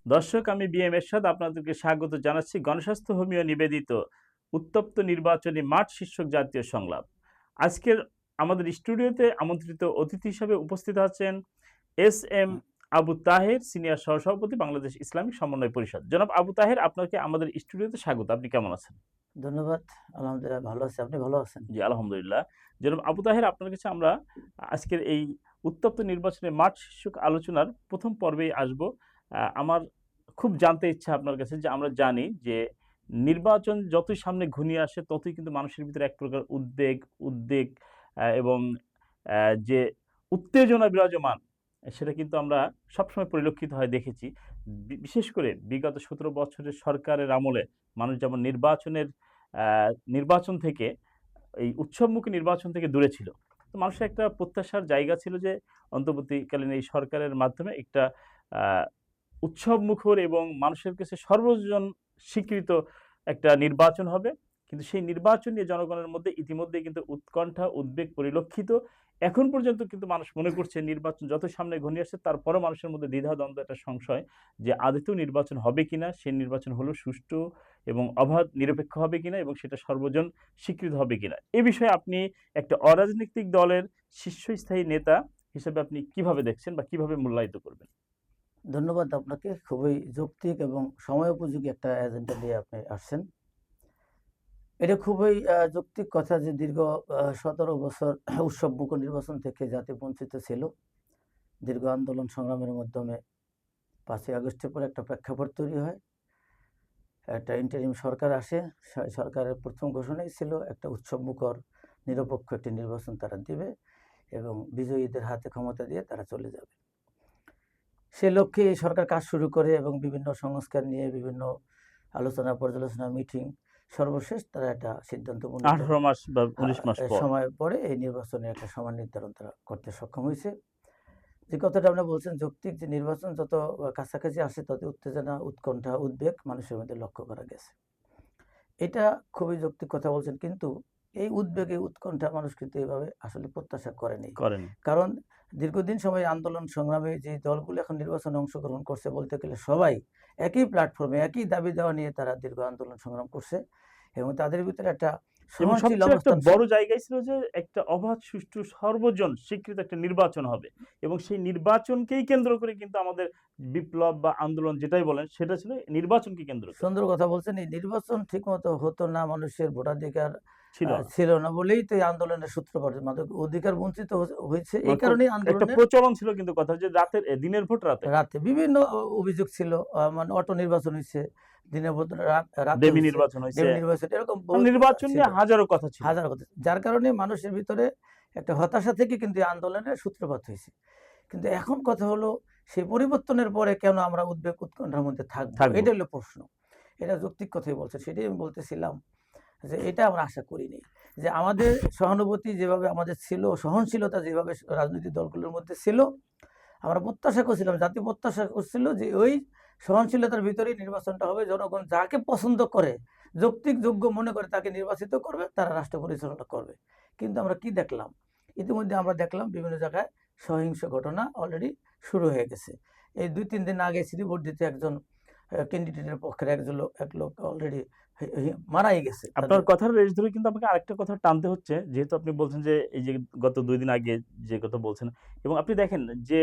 দর্শক, আমি বিএম এরশাদ আপনাদেরকে স্বাগত জানাচ্ছি গণস্বাস্থ্য হোমিও নিবেদিত উত্তপ্ত নির্বাচনী মাঠ শীর্ষক জাতীয় সংলাপ। আজকের আমাদের স্টুডিওতে আমন্ত্রিত অতিথি হিসেবে উপস্থিত আছেন S M Abu Taher, senior সহসভাপতি, বাংলাদেশ ইসলামিক সমন্বয় পরিষদ। জনাব আবু তাহের, আপনাকে আমাদের স্টুডিওতে স্বাগত। আপনি কেমন আছেন? ধন্যবাদ। আলহামদুলিল্লাহ ভালো আছি। আপনি ভালো আছেন? জি, আলহামদুলিল্লাহ। জনাব আবু তাহের, আপনার কাছে আমরা আজকের এই উত্তপ্ত নির্বাচনের মাঠ শীর্ষক আলোচনার প্রথম পর্বেই আসব। আমার খুব জানতে ইচ্ছা আপনার কাছে, যে আমরা জানি যে নির্বাচন যতই সামনে ঘনিয়ে আসে ততই কিন্তু মানুষের ভিতরে এক প্রকার উদ্বেগ এবং যে উত্তেজনা বিরাজমান, সেটা কিন্তু আমরা সবসময় পরিলক্ষিত হয় দেখেছি। বিশেষ করে বিগত 17 বছরের সরকারের আমলে মানুষ যেমন নির্বাচন থেকে, এই উৎসবমুখী নির্বাচন থেকে দূরে ছিল। তো মানুষের একটা প্রত্যাশার জায়গা ছিল যে অন্তর্বর্তীকালীন এই সরকারের মাধ্যমে একটা উৎসবমুখর এবং মানুষের কাছে সর্বজন স্বীকৃত একটা নির্বাচন হবে। কিন্তু সেই নির্বাচন নিয়ে জনগণের মধ্যে ইতিমধ্যে কিন্তু উৎকণ্ঠা, উদ্বেগ পরিলক্ষিত। এখন পর্যন্ত কিন্তু মানুষ মনে করছে নির্বাচন যত সামনে ঘনিয়ে আসছে তারপরও মানুষের মধ্যে দ্বিধাদ্বন্দ্ব, একটা সংশয় যে আদতেও নির্বাচন হবে কিনা, সেই নির্বাচন হলো সুষ্ঠু এবং অবাধ নিরপেক্ষ হবে কিনা, এবং সেটা সর্বজন স্বীকৃত হবে কিনা। এ বিষয়ে আপনি একটা অরাজনৈতিক দলের শীর্ষস্থায়ী নেতা হিসেবে আপনি কিভাবে দেখছেন বা কিভাবে মূল্যায়িত করবেন? ধন্যবাদ আপনাকে। খুবই যৌক্তিক এবং সময়োপযোগী একটা এজেন্ডা নিয়ে আপনি আসছেন। এটা খুবই যৌক্তিক কথা যে দীর্ঘ ১৭ বছর উৎসবমুখর নির্বাচন থেকে জাতি বঞ্চিত ছিল। দীর্ঘ আন্দোলন সংগ্রামের মাধ্যমে ৫ই আগস্টের পরে একটা প্রেক্ষাপট তৈরি হয়। একটা ইন্টারিম সরকার আসে। সরকারের প্রথম ঘোষণাই ছিল একটা উৎসবমুখর নিরপেক্ষ একটি নির্বাচন তারা দিবে এবং বিজয়ীদের হাতে ক্ষমতা দিয়ে তারা চলে যাবে। সে লক্ষ্যে এই সরকার কাজ শুরু করে এবং বিভিন্ন সংস্কার নিয়ে বিভিন্ন আলোচনা, পর্যালোচনা, মিটিং, সর্বশেষ তারা একটা সিদ্ধান্ত 18 মাস বা 19 মাস পর। সময় পরে এই নির্বাচনের একটা সময় নির্ধারণ তারা করতে সক্ষম হয়েছে। যে কথাটা আপনি বলছেন যৌক্তিক, যে নির্বাচন যত কাছাকাছি আসে তত উত্তেজনা, উৎকণ্ঠা, উদ্বেগ মানুষের মধ্যে লক্ষ্য করা গেছে। এটা খুবই যৌক্তিক কথা বলছেন, কিন্তু এই উদ্বেগে উৎকণ্ঠা মানুষ কিন্তু এভাবে আসলে প্রত্যাশা করেনি। কারণ দীর্ঘদিন সময় আন্দোলন সংগ্রামে যে দলগুলো এখন নির্বাচনে অংশগ্রহণ করছে, বলতে গেলে সবাই একই প্ল্যাটফর্মে একই দাবি দেওয়া নিয়ে তারা দীর্ঘ আন্দোলন সংগ্রাম করছে এবং তাদের ভিতরে একটা সহনশীল অবস্থান, বড় জায়গায় ছিল যে একটা অবাধ, সুষ্ঠু, সর্বজন স্বীকৃত একটা নির্বাচন হবে, এবং সেই নির্বাচনকেই কেন্দ্র করে কিন্তু আমাদের বিপ্লব বা আন্দোলন যেটাই বলেন সেটা ছিল নির্বাচনকে কেন্দ্র করে। সুন্দর কথা বলছেন। এই নির্বাচন ঠিক মতো হতো না, মানুষের ভোটাধিকার ছিল না বলেই তো এই আন্দোলনের সূত্রপাত। অধিকার বঞ্চিত হয়েছে, এই কারণেই একটা প্রচলন ছিল কিন্তু কথা, যে দিনের ভোট রাতে বিভিন্ন অভিযোগ ছিল। মানে অটো নির্বাচন হয়েছে, দিনের ভোট রাতে দেবী নির্বাচন হয়েছে, এরকম নির্বাচন নিয়ে হাজারো কথা ছিল। যার কারণে মানুষের ভিতরে একটা হতাশা থেকে কিন্তু এই আন্দোলনের সূত্রপাত হয়েছে। কিন্তু এখন কথা হলো, সেই পরিবর্তনের পরে কেন আমরা উদ্বেগ উৎকণ্ঠার মধ্যে থাকবো? এটা হলো প্রশ্ন। এটা যৌক্তিক কথাই বলছে। সেটাই আমি বলতেছিলাম যে এটা আমরা আশা করিনি। যে আমাদের সহানুভূতি যেভাবে আমাদের ছিল, সহনশীলতা যেভাবে রাজনৈতিক দলগুলোর মধ্যে ছিল, আমরা প্রত্যাশা করছিলাম, জাতি প্রত্যাশা করছিল যে ওই সহনশীলতার ভিতরেই নির্বাচনটা হবে। জনগণ যাকে পছন্দ করে, যৌক্তিক যোগ্য মনে করে তাকে নির্বাচিত করবে, তারা রাষ্ট্র পরিচালনা করবে। কিন্তু আমরা কি দেখলাম? ইতিমধ্যে আমরা দেখলাম বিভিন্ন জায়গায় সহিংস ঘটনা অলরেডি শুরু হয়ে গেছে। এই ২-৩ দিন আগে শ্রীভোট দিতে একজন ক্যান্ডিডেটের পক্ষের এক লোক অলরেডি মারাই গেছে। আপনার কথার রেশ ধরে কিন্তু আমাকে আরেকটা কথা টানতে হচ্ছে, যেহেতু আপনি বলছেন যে এই যে গত 2 দিন আগে যে কথা বলছেন, এবং আপনি দেখেন যে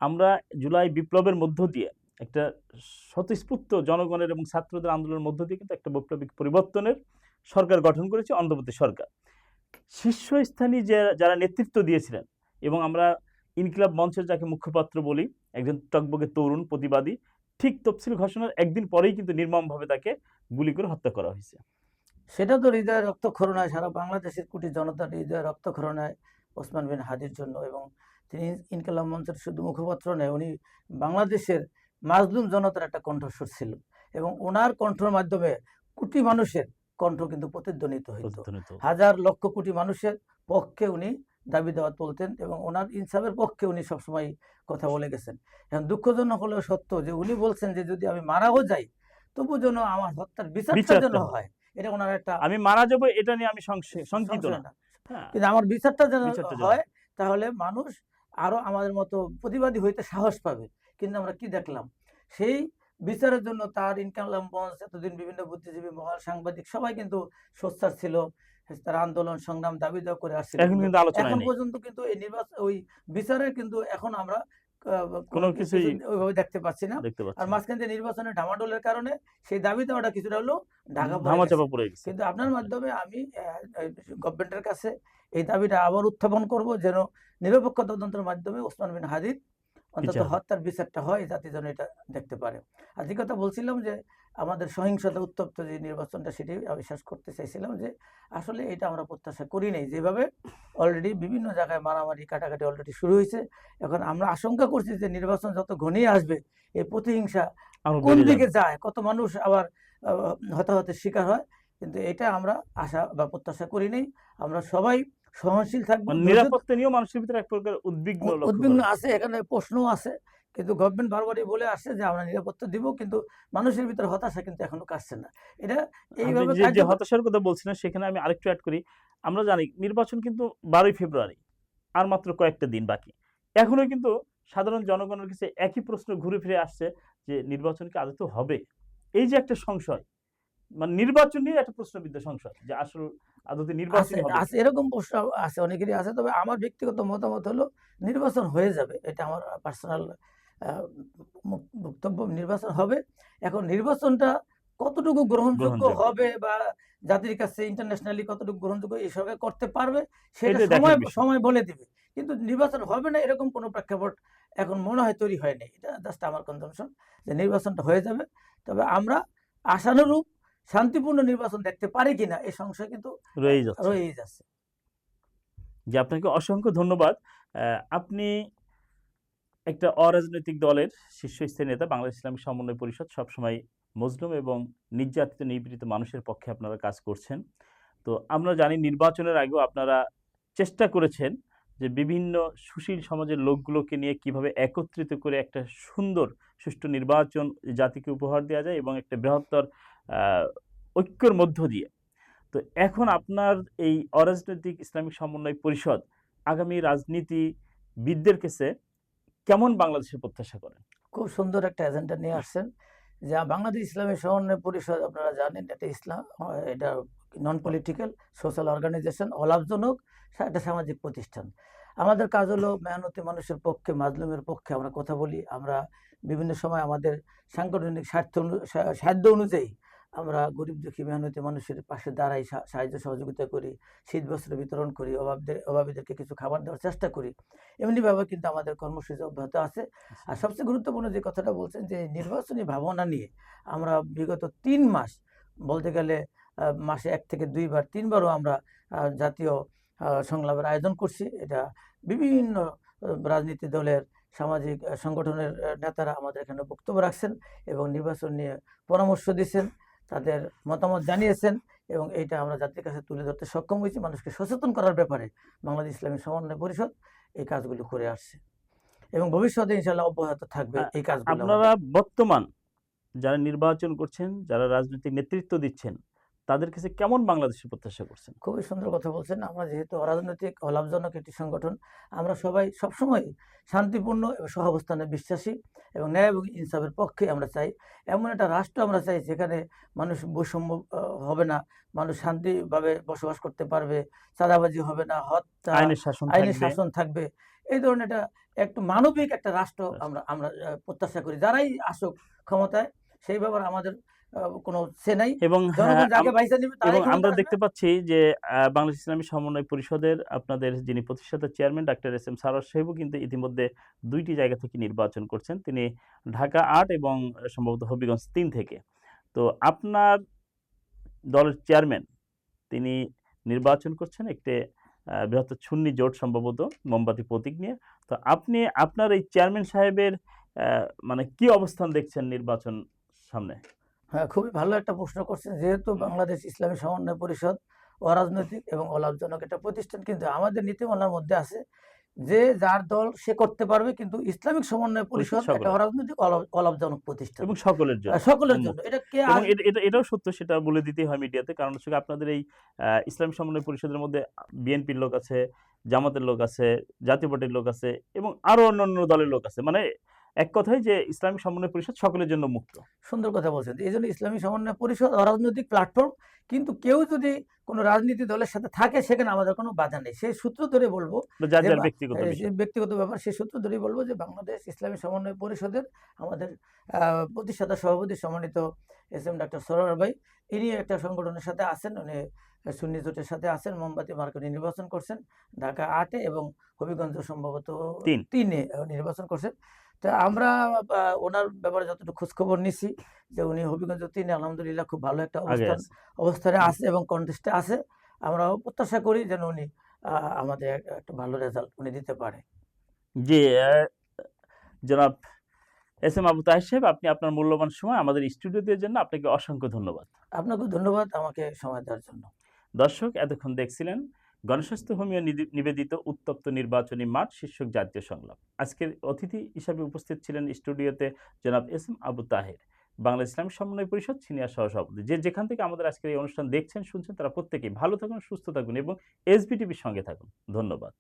আমরা জুলাই বিপ্লবের মধ্য দিয়ে একটা স্বতঃস্ফূর্ত জনগণের এবং ছাত্রদের আন্দোলনের মধ্য দিয়ে কিন্তু একটা বৈপ্লবিক পরিবর্তনের সরকার গঠন করেছে, অন্তর্বর্তী সরকার। শীর্ষস্থানীয় যারা নেতৃত্ব দিয়েছিলেন, এবং আমরা ইনকিলাব মঞ্চের যাকে মুখপাত্র বলি, একজন টকবকে তরুণ প্রতিবাদী, ঠিক তফসিল ঘোষণার একদিন পরেই কিন্তু নির্মমভাবে তাকে গুলি করে হত্যা করা হয়েছে। সেটা তো হৃদয় রক্তক্ষরণায়, সারা বাংলাদেশের কোটি জনতার হৃদয় রক্তক্ষরণায় ওসমান বিন হাদির জন্য। এবং তিনি ইনকিলাব মঞ্চের শুধু মুখপাত্র নয়, উনি বাংলাদেশের মাজলুম জনতার একটা কণ্ঠস্বর ছিল এবং ওনার কণ্ঠের মাধ্যমে কোটি মানুষের কণ্ঠ কিন্তু প্রতিধ্বনিত হইত। হাজার লক্ষ কোটি মানুষের পক্ষে উনি দাবি দেওয়া তুলতেন এবং ওনার ইনসাফের পক্ষে উনি সবসময় কথা বলে গেছেন। এখন দুঃখজনক হলেও সত্য যে উনি বলছেন যে যদি আমি মারাও যাই তবু যেন আমার হত্যার বিচারটা যেন হয়। এটা ওনার একটা, আমি মারা যাবো এটা নিয়ে আমি শঙ্কিত না, কিন্তু আমার বিচারটা যেন হয়, তাহলে মানুষ আরো আমাদের মতো প্রতিবাদী হইতে সাহস পাবে। কিন্তু আমরা কি দেখলাম? সেই বিচারের জন্য তার ইনকালাম মঞ্চ, এতদিন বিভিন্ন বুদ্ধিজীবী মহল, সাংবাদিক সবাই কিন্তু সোচ্চার ছিল। তারা আন্দোলন সংগ্রাম দাবি দেওয়া করে আসছিল, এখন কিন্তু কিন্তু আলোচনায় এখন নেই, পর্যন্ত কিন্তু এই ওই বিচারের কিন্তু এখন আমরা কোনো কিছু কিছুই ওইভাবে দেখতে পাচ্ছি না। দেখতে আর পাচ্ছি না, মাঝখান দিয়ে নির্বাচনের ডামাডোলের কারণে সেই দাবি দেওয়াটা কিছুটা হলেও ঢাকা পড়ে গেছে। ধামাচাপা পড়ে গেছে। কিন্তু আপনার আচ্ছা, মাধ্যমে আমি গভর্নমেন্টের কাছে এই দাবিটা আবার উত্থাপন করব, যেন নিরপেক্ষ তদন্তের মাধ্যমে ওসমান বিন হাদির অন্তত বিচার হোক। হত্যার বিচারটা হয়, জাতি যেন এটা দেখতে পারে। আর যে কথা বলছিলাম যে আমাদের সহিংসতা উত্তপ্ত যে নির্বাচনটা, সেটি আমি শেষ করতে চাইছিলাম যে আসলে এটা আমরা প্রত্যাশা করি নাই। যেভাবে অলরেডি বিভিন্ন জায়গায় মারামারি কাটাকাটি অলরেডি শুরু হয়েছে, এখন আমরা আশঙ্কা করছি যে নির্বাচন যত ঘনিয়ে আসবে এই প্রতিহিংসা আরো কোন বেড়ে দিকে যাবে। যায়, কত মানুষ আবার হতাহতের শিকার হয়, কিন্তু এটা আমরা আশা বা প্রত্যাশা করি নাই। আমরা সবাই সহনশীল থাকবো, মানে ধৈর্য। নিরাপত্তা নিয়েও মানুষের ভিতরে এক প্রকার উদ্বিগ্ন লক্ষ্য উদ্বিগ্ন করা যাচ্ছে। আছে, এখানে প্রশ্নও আছে, কিন্তু গভর্নমেন্ট বারবারই বলে আসছে যে আমরা নিরাপত্তা দিব, কিন্তু মানুষের ভিতরে হতাশা কিন্তু এখনো কাটছে না। এটা আপনি এইভাবে যে হতাশার কথা বলছিলেন সেখানে আমি আরেকটু এড করি। আমরা জানি নির্বাচন কিন্তু ১২ই ফেব্রুয়ারি, আর মাত্র কয়েকটা দিন বাকি। এখনো কিন্তু সাধারণ জনগণের কাছে একই প্রশ্ন ঘুরে ফিরে আসছে যে নির্বাচন কি আদৌ হবে? এই যে একটা সংশয়, মানে নির্বাচন নিয়ে একটা প্রশ্নবিদ্ধ সংশয় যে আসল আদৌ আছে নির্বাচনই হবে আছে কিনা? এরকম প্রশ্ন আছে, অনেকেরই আছে। তবে আমার ব্যক্তিগত মতামত হলো নির্বাচন হয়ে যাবে, এটা আমার পার্সোনাল বক্তব্য। নির্বাচন হবে। এখন নির্বাচনটা কতটুকু গ্রহণযোগ্য গ্রহণযোগ্য। হবে বা জাতির কাছে ইন্টারন্যাশনালি কতটুকু গ্রহণযোগ্য এই সরকার করতে পারবে, সেটা এটাই দেখার সময় বিষয়। সময় বলে দিবে। কিন্তু নির্বাচন হবে না এরকম কোনো প্রেক্ষাপট এখন মনে হয় তৈরি হয়নি। এটা জাস্ট আমার কনজাম্পশন যে নির্বাচনটা হয়ে যাবে। তবে আমরা আশানুরূপ শান্তিপূর্ণ নির্বাচন দেখতে পারি কিনা এই সংশয় কিন্তু রয়েই যাচ্ছে। রয়েই যাচ্ছে। জি, আপনাকে অসংখ্য ধন্যবাদ। আপনি একটা অরাজনৈতিক দলের শীর্ষস্থানীয় নেতা, বাংলাদেশ ইসলামী সমন্বয় পরিষদ। সবসময় মজলুম এবং নির্যাতিত নিপীড়িত মানুষের পক্ষে আপনারা কাজ করছেন। তো আমরা জানি নির্বাচনের আগেও আপনারা চেষ্টা করেছেন যে বিভিন্ন সুশীল সমাজের লোকগুলোকে নিয়ে কিভাবে একত্রিত করে একটা সুন্দর সুষ্ঠু নির্বাচন জাতিকে উপহার দেওয়া যায় এবং একটা বৃহত্তর ঐক্যের মধ্য দিয়ে। তো এখন আপনার এই অরাজনৈতিক ইসলামিক সমন্বয় পরিষদ আগামী রাজনীতিবিদদের কাছে কেমন বাংলাদেশের প্রত্যাশা করেন? খুব সুন্দর একটা এজেন্ডা নিয়ে আসছেন। যা বাংলাদেশ ইসলামী সমন্বয় পরিষদ, আপনারা জানেন এটা এটা নন পলিটিক্যাল সোশ্যাল অর্গানাইজেশন, অলাভজনক একটা সামাজিক প্রতিষ্ঠান। আমাদের কাজ হলো মেহনতি মানুষের পক্ষে, মাজলুমের পক্ষে আমরা কথা বলি। আমরা বিভিন্ন সময় আমাদের সাংগঠনিক সাধ্য অনুযায়ী আমরা গরিব দুঃখী মেহনতি মানুষের পাশে দাঁড়াই, সাহায্য সহযোগিতা করি, শীত বস্ত্র বিতরণ করি, অভাবীদেরকে কিছু খাবার দেওয়ার চেষ্টা করি। এমনিভাবে কিন্তু আমাদের কর্মসূচি অব্যাহত আছে। আর সবচেয়ে গুরুত্বপূর্ণ যে কথাটা বলছেন যে নির্বাচনী ভাবনা নিয়ে আমরা বিগত ৩ মাস, বলতে গেলে মাসে ১ থেকে ২ বার ৩ বারও আমরা জাতীয় সংলাপের আয়োজন করছি। এটা বিভিন্ন রাজনীতি দলের, সামাজিক সংগঠনের নেতারা আমাদের এখানে বক্তব্য রাখছেন এবং নির্বাচন নিয়ে পরামর্শ দিচ্ছেন, তাদের মতামত জানিয়েছেন, এবং এইটা আমরা জাতির কাছে তুলে ধরতে সক্ষম হয়েছি। মানুষকে সচেতন করার ব্যাপারে বাংলাদেশ ইসলামী সমন্বয় পরিষদ এই কাজগুলো করে আসছে এবং ভবিষ্যতে ইনশাআল্লাহ অব্যাহত থাকবে এই কাজগুলো আপনারা আমাদের। বর্তমান যারা নির্বাচন করছেন, যারা রাজনৈতিক নেতৃত্ব দিচ্ছেন, তাদের কাছে কেমন বাংলাদেশের প্রত্যাশা করছেন? খুবই সুন্দর কথা বলছেন। আমরা যেহেতু অরাজনৈতিক অলাভজনক একটি সংগঠন, আমরা সবাই সবসময় শান্তিপূর্ণ এবং সহাবস্থানে বিশ্বাসী এবং ন্যায় এবং ইনসাফের পক্ষে আমরা চাই। এমন একটা রাষ্ট্র আমরা চাই যেখানে মানুষ বৈষম্য হবে না, মানুষ শান্তিভাবে বসবাস করতে পারবে, চাঁদাবাজি হবে না, হত্যা, আইনের শাসন আইনের থাকবে। শাসন থাকবে। এই ধরনের একটু মানবিক একটা রাষ্ট্র আমরা আমরা প্রত্যাশা করি। যারাই আসুক ক্ষমতায়, সেই ব্যাপারে আমাদের কোনো সে নাই। এবং জনগণ যাকে বাইচা নিবে তারাই এবং আমরা ক্ষমতায় আসবে। দেখতে পাচ্ছি যে বাংলাদেশ ইসলামী সমন্বয় পরিষদের আপনাদের যিনি প্রতিষ্ঠাতা chairman doctor S M Sarwar সাহেবও কিন্তু ইতিমধ্যে ২টি জায়গা থেকে নির্বাচন করছেন। তিনি ঢাকা ৮ এবং সম্ভবত হবিগঞ্জ ৩ থেকে। তো আপনার দলের চেয়ারম্যান তিনি নির্বাচন করছেন একটি বৃহত্তর সুন্নি জোট সম্ভবত মোমবাতি প্রতীক নিয়ে। তো আপনি আপনার এই চেয়ারম্যান সাহেবের মানে কি অবস্থান দেখছেন নির্বাচন সামনে? হ্যাঁ, খুবই ভালো একটা প্রশ্ন করছেন। যেহেতু বাংলাদেশ ইসলামী সমন্বয় পরিষদ অরাজনৈতিক এবং অলাভজনক একটা প্রতিষ্ঠান, কিন্তু আমাদের নীতিমালার মধ্যে আছে যে যার দল সে করতে পারবে, কিন্তু ইসলামিক সমন্বয় পরিষদ পরিষদ একটা সকলের অরাজনৈতিক অলাভজনক প্রতিষ্ঠান এবং সকলের জন্য সকলের জন্য। উন্মুক্ত। এটা কে এবং আসবে? এটাও সত্য, সেটা বলে দিতেই হয় মিডিয়াতে। কারণ হচ্ছে আপনাদের এই ইসলামী সমন্বয় পরিষদের মধ্যে বিএনপির লোক আছে, জামাতের লোক আছে, জাতীয় পার্টির লোক আছে এবং আরো অন্যান্য দলের লোক আছে। মানে এক কথায় যে ইসলামী সমন্বয় পরিষদ সকলের জন্য মুক্ত। সুন্দর কথা বলছেন। এই জন্য ইসলামী সমন্বয় পরিষদ অরাজনৈতিক প্ল্যাটফর্ম, কিন্তু কেউ যদি কোনো রাজনীতি দলের সাথে থাকে সেখানে আমাদের কোনো বাধা নেই। সেই সূত্র ধরে বলবো যার যে যার ব্যক্তিগত যে বিষয়। ব্যক্তিগত ব্যাপার, সেই সূত্র ধরেই বলবো যে বাংলাদেশ ইসলামী সমন্বয় পরিষদের আমাদের প্রতিষ্ঠাতা সভাপতি সম্মানিত এস.এম. ডাক্তার সরোয়ার ভাই, ইনি একটা সংগঠনের সাথে আছেন, উনি সুন্নি জোটের সাথে আছেন, মোমবাতি মার্কেটে নির্বাচন করছেন ঢাকা ৮-এ এবং হবিগঞ্জ সম্ভবত ৩-এ নির্বাচন করছেন। তো আমরা ওনার ব্যাপারে যতটুকু খোঁজখবর নিছি যে উনি হবিগঞ্জ ৩-এ আলহামদুলিল্লাহ খুব ভালো একটা আগে আছে। অবস্থানে আছে এবং কন্টেস্টে আছে। আমরাও প্রত্যাশা করি যেন উনি আমাদের একটা ভালো রেজাল্ট উনি দিতে পারে। জি, জনাব এস.এম. আবু তাহের সাহেব, আপনি আপনার মূল্যবান সময় আমাদের স্টুডিও দেওয়ার জন্য আপনাকে অসংখ্য ধন্যবাদ। আপনাকেও ধন্যবাদ আমাকে সময় দেওয়ার জন্য। দর্শক, এতক্ষণ দেখছিলেন গণস্বাস্থ্য হোমিও নিবেদিত উত্তপ্ত নির্বাচনী মাঠ শীর্ষক জাতীয় সংলাপ। আজকের অতিথি হিসাবে উপস্থিত ছিলেন স্টুডিওতে জনাব এস.এম. আবু তাহের, বাংলা ইসলামী সমন্বয় পরিষদ সিনিয়র সহসভাপতি। যেখান থেকে আমাদের আজকের এই অনুষ্ঠান দেখছেন, শুনছেন, তারা প্রত্যেকেই ভালো থাকুন, সুস্থ থাকুন এবং এসবিটিভির সঙ্গে থাকুন। ধন্যবাদ।